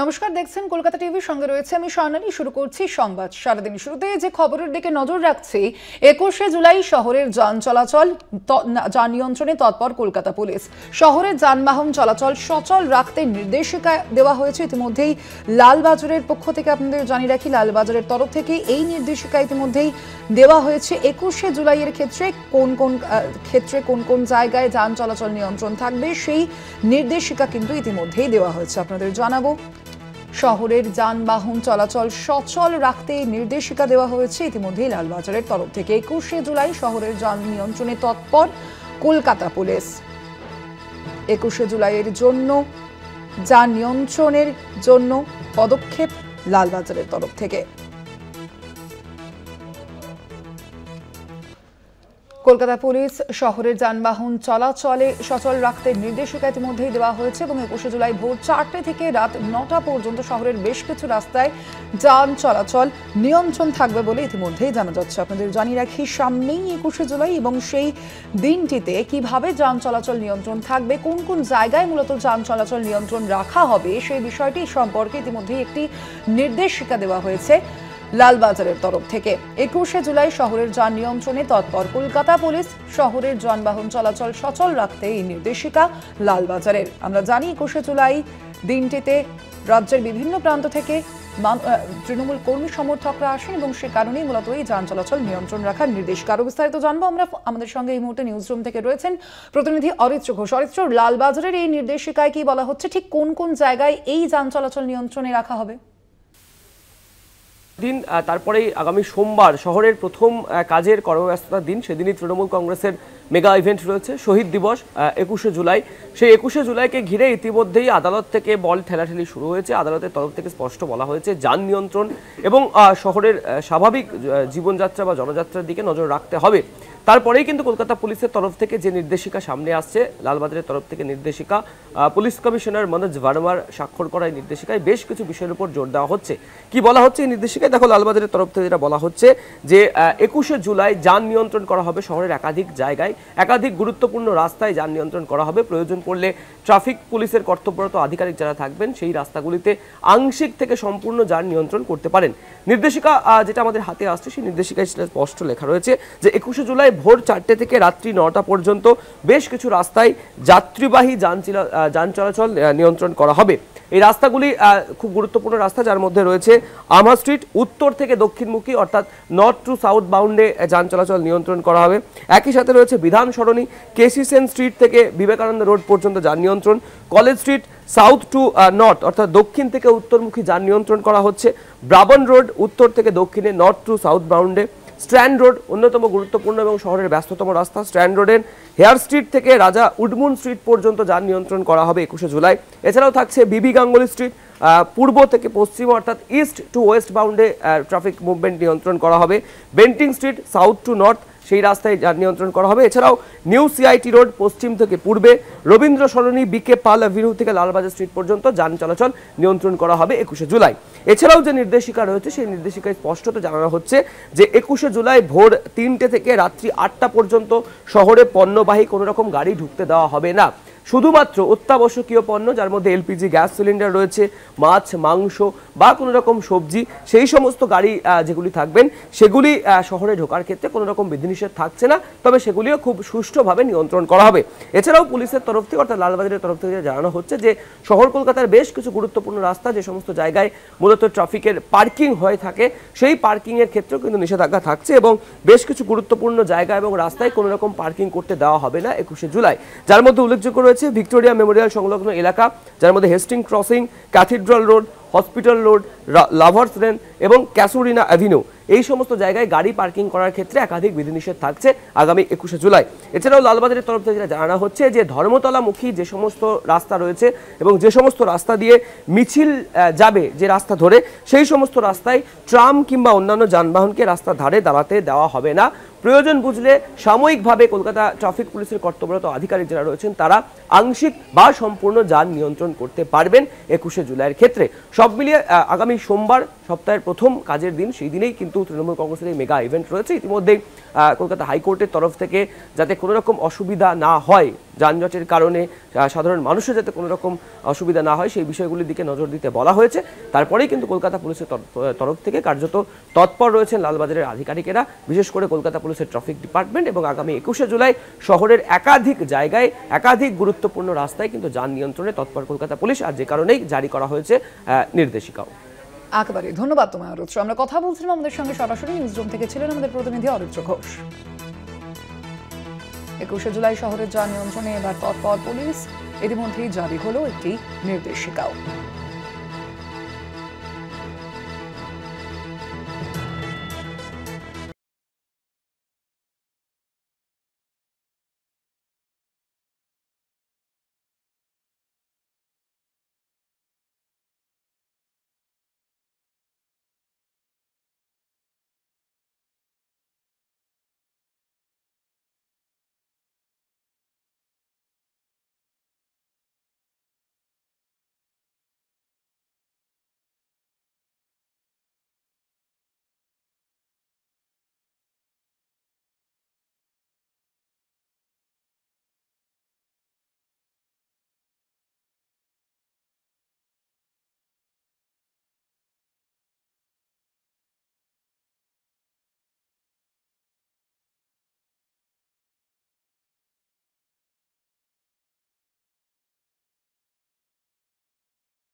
নমস্কার, দেখছেন কলকাতা টিভির সঙ্গে রয়েছে আমি স্বর্ণালী। শুরু করছি সংবাদ। সারাদিন শুরুতে যে খবরের দিকে নজর রাখছি, 21শে জুলাই শহরের যান চলাচল যান নিয়ন্ত্রণে তৎপর কলকাতা পুলিশ। শহরের যানবাহন চলাচল সচল রাখতে নির্দেশিকা দেওয়া হয়েছে ইতিমধ্যেই লালবাজারের পক্ষ থেকে। আপনাদের জানিয়ে রাখি, লালবাজারের তরফ থেকে এই নির্দেশিকা ইতিমধ্যেই দেওয়া হয়েছে। 21শে জুলাইয়ের ক্ষেত্রে কোন কোন জায়গায় যান চলাচল নিয়ন্ত্রণ থাকবে সেই নির্দেশিকা কিন্তু ইতিমধ্যেই দেওয়া হয়েছে। আপনাদের জানাবো, শহরের যানবাহন চলাচল সচল রাখতে নির্দেশিকা দেওয়া হয়েছে ইতিমধ্যেই লালবাজারের তরফ থেকে। 21শে জুলাই শহরের যান নিয়ন্ত্রণে তৎপর কলকাতা পুলিশ। 21শে জুলাইয়ের জন্য যান নিয়ন্ত্রণের জন্য পদক্ষেপ লালবাজারের তরফ থেকে। কলকাতা পুলিশ শহরের যানবাহন চলাচলে সচল রাখতে নির্দেশিকা ইতিমধ্যেই দেওয়া হয়েছে এবং 21শে জুলাই ভোর 4টে থেকে রাত 9টা পর্যন্ত শহরের বেশ কিছু রাস্তায় যান চলাচল নিয়ন্ত্রণ থাকবে বলে ইতিমধ্যেই জানা যাচ্ছে। আপনাদের জানিয়ে রাখি, সামনেই 21শে জুলাই এবং সেই দিনটিতে কিভাবে যান চলাচল নিয়ন্ত্রণ থাকবে, কোন কোন জায়গায় মূলত যান চলাচল নিয়ন্ত্রণ রাখা হবে সেই বিষয়টি সম্পর্কে ইতিমধ্যেই একটি নির্দেশিকা দেওয়া হয়েছে লালবাজারের তরফ থেকে। 21শে জুলাই শহরের যান নিয়ন্ত্রণে তৎপর কলকাতা পুলিশ। শহরের যানবাহন চলাচল সচল রাখতে এই নির্দেশিকা লালবাজারের। আমরা জানি, 21শে জুলাই দিনটিতে রাজ্যের বিভিন্ন প্রান্ত থেকে তৃণমূল কর্মী সমর্থকরা আসেন এবং সে কারণেই মূলত এই যান চলাচল নিয়ন্ত্রণ রাখার নির্দেশিকা। আরো বিস্তারিত জানবো আমরা। আমাদের সঙ্গে এই মুহূর্তে নিউজ রুম থেকে রয়েছেন প্রতিনিধি অরিত্র ঘোষ। অরিত্র, লালবাজারের এই নির্দেশিকায় কি বলা হচ্ছে, ঠিক কোন কোন জায়গায় এই যান চলাচল নিয়ন্ত্রণে রাখা হবে? দিন তারপরেই আগামী সোমবার শহরের প্রথম কাজের কর্মব্যস্ততার দিন। সেদিনই তৃণমূল কংগ্রেসের মেগা ইভেন্ট রয়েছে, শহীদ দিবস 21শে জুলাই। সেই 21শে জুলাইকে ঘিরে ইতিমধ্যেই আদালত থেকে বল ঠেলাঠেলি শুরু হয়েছে। আদালতের তরফ থেকে স্পষ্ট বলা হয়েছে, যান নিয়ন্ত্রণ এবং শহরের স্বাভাবিক জীবনযাত্রা বা জনযাত্রার দিকে নজর রাখতে হবে। তারপরেই কিন্তু কলকাতা পুলিশের তরফ থেকে যে নির্দেশিকা সামনে আসছে, লালবাজারের তরফ থেকে নির্দেশিকা, পুলিশ কমিশনার মনোজ ভার্মার স্বাক্ষর করা এই নির্দেশিকায় বেশ কিছু বিষয়ের উপর জোর দেওয়া হচ্ছে। কি বলা হচ্ছে এই নির্দেশিকায়? দেখো, লালবাজারের তরফ থেকে যেটা বলা হচ্ছে যে 21শে জুলাই যান নিয়ন্ত্রণ করা হবে শহরের একাধিক জায়গায়, একাধিক গুরুত্বপূর্ণ রাস্তায় যান নিয়ন্ত্রণ করা হবে। প্রয়োজন পড়লে ট্রাফিক পুলিশের কর্তব্যরত আধিকারিক যারা থাকবেন সেই রাস্তাগুলিতে আংশিক থেকে সম্পূর্ণ যান নিয়ন্ত্রণ করতে পারেন। নির্দেশিকা যেটা আমাদের হাতে আসছে, সেই নির্দেশিকায় সেটা স্পষ্ট লেখা রয়েছে যে 21শে জুলাই ভোর 4টে থেকে রাত্রি 9টা পর্যন্ত বেশ কিছু রাস্তায় যাত্রীবাহী যান চলাচল নিয়ন্ত্রণ করা হবে। এই রাস্তাগুলি খুব গুরুত্বপূর্ণ রাস্তা, যার মধ্যে রয়েছে আমা স্ট্রিট, উত্তর থেকে দক্ষিণমুখী অর্থাৎ নর্থ টু সাউথ বাউন্ডে যান চলাচল নিয়ন্ত্রণ করা হবে। একই সাথে রয়েছে বিধান সরণি, কেসি সেন স্ট্রিট থেকে বিবেকানন্দ রোড পর্যন্ত যান নিয়ন্ত্রণ। College street south to north অর্থাৎ দক্ষিণ থেকে উত্তরমুখী যান নিয়ন্ত্রণ করা হচ্ছে। ব্রাবন রোড উত্তর থেকে দক্ষিণে নর্থ টু সাউথ বাউন্ডে। স্ট্র্যান্ড রোড অন্যতম গুরুত্বপূর্ণ এবং শহরের ব্যস্ততম রাস্তা। স্ট্র্যান্ড রোডের হেয়ার স্ট্রিট থেকে রাজা উডমুন স্ট্রিট পর্যন্ত যান নিয়ন্ত্রণ করা হবে 21শে জুলাই। এছাড়াও থাকছে বিবি গাঙ্গুলি স্ট্রিট, পূর্ব থেকে পশ্চিম অর্থাৎ ইস্ট টু ওয়েস্ট বাউন্ডে ট্রাফিক মুভমেন্ট নিয়ন্ত্রণ করা হবে। Bentinck street south to north সেই রাস্তায় যান নিয়ন্ত্রণ করা হবে। এছাড়াও নিউ সিআইটি রোড পশ্চিম থেকে পূর্বে, রবীন্দ্র সরণি, বিকে পাল অ্যাভিনিউ থেকে লালবাজার স্ট্রিট পর্যন্ত যান চলাচল নিয়ন্ত্রণ করা হবে 21শে জুলাই। এছাড়াও যে নির্দেশিকা রয়েছে সেই নির্দেশিকায় স্পষ্টত জানানো হচ্ছে যে 21শে জুলাই ভোর 3টে থেকে রাত্রি 8টা পর্যন্ত শহরে পণ্যবাহী কোনো রকম গাড়ি ঢুকতে দেওয়া হবে না। শুধুমাত্র অত্যাবশ্যকীয় পণ্য, যার মধ্যে এলপিজি গ্যাস সিলিন্ডার রয়েছে, মাছ, মাংস বা কোনো রকম সবজি, সেই সমস্ত গাড়ি যেগুলি থাকবেন সেগুলি শহরে ঢোকার ক্ষেত্রে কোনো রকম বিধিনিষেধ থাকছে না, তবে সেগুলিও খুব সুষ্ঠুভাবে নিয়ন্ত্রণ করা হবে। এছাড়াও পুলিশের তরফ থেকে অর্থাৎ লালবাজারের তরফ থেকে জানানো হচ্ছে যে শহর কলকাতার বেশ কিছু গুরুত্বপূর্ণ রাস্তা, যে সমস্ত জায়গায় মূলত ট্রাফিকের পার্কিং হয়ে থাকে, সেই পার্কিংয়ের ক্ষেত্রেও কিন্তু নিষেধাজ্ঞা থাকছে এবং বেশ কিছু গুরুত্বপূর্ণ জায়গা এবং রাস্তায় কোনো রকম পার্কিং করতে দেওয়া হবে না 21শে জুলাই। যার মধ্যে উল্লেখযোগ্য রয়েছে ভিক্টোরিয়া মেমোরিয়াল সংলগ্ন এলাকা, যার মধ্যে Hastings crossing, cathedral road, hospital road, lovers lane এবং ক্যাসুরিনা অ্যাভিনিউ। এই সমস্ত জায়গায় গাড়ি পার্কিং করার ক্ষেত্রে একাধিক বিধিনিষেধ থাকছে আগামী 21শে জুলাই। এছাড়াও লালবাজারের তরফ থেকে জানানো হচ্ছে যে ধর্মতলামুখী যে সমস্ত রাস্তা রয়েছে এবং যে সমস্ত রাস্তা দিয়ে মিছিল যাবে, যে রাস্তা ধরে, সেই সমস্ত রাস্তায় ট্রাম কিংবা অন্যান্য যানবাহনকে রাস্তার ধারে দাঁড়াতে দেওয়া হবে না। প্রয়োজন বুঝলে সাময়িকভাবে কলকাতা ট্রাফিক পুলিশের কর্তব্যরত আধিকারিক যারা রয়েছেন তারা আংশিক বা সম্পূর্ণ যান নিয়ন্ত্রণ করতে পারবেন 21শে জুলাইয়ের ক্ষেত্রে। সব মিলিয়ে আগামী সোমবার সপ্তাহের প্রথম কাজের দিন, সেই দিনেই কিন্তু তৃণমূল কংগ্রেসের এই মেগা ইভেন্ট রয়েছে। ইতিমধ্যেই কলকাতা হাইকোর্টের তরফ থেকে যাতে কোনো রকম অসুবিধা না হয় যানজটের কারণে সাধারণ মানুষের যাতে কোনো রকম অসুবিধা না হয় সেই বিষয়গুলির দিকে নজর দিতে বলা হয়েছে। তারপরেই কিন্তু কলকাতা পুলিশের তরফ থেকে কার্যত তৎপর রয়েছেন লালবাজারের আধিকারিকেরা, বিশেষ করে কলকাতা পুলিশের ট্রাফিক ডিপার্টমেন্ট, এবং আগামী 21শে জুলাই শহরের একাধিক জায়গায় একাধিক গুরুত্বপূর্ণ রাস্তায় কিন্তু যান নিয়ন্ত্রণে তৎপর কলকাতা পুলিশ, আর যে কারণেই জারি করা হয়েছে নির্দেশিকাও। একেবারে ধন্যবাদ তোমায় অরিত্র। আমরা কথা বলছিলাম, আমাদের সঙ্গে সরাসরি নিউজ রুম থেকে ছিলেন আমাদের প্রতিনিধি অরিত্র ঘোষ। 21শে জুলাই শহরের যান নিয়ন্ত্রণে এবার তৎপর পুলিশ, ইতিমধ্যেই জারি হলো একটি নির্দেশিকাও।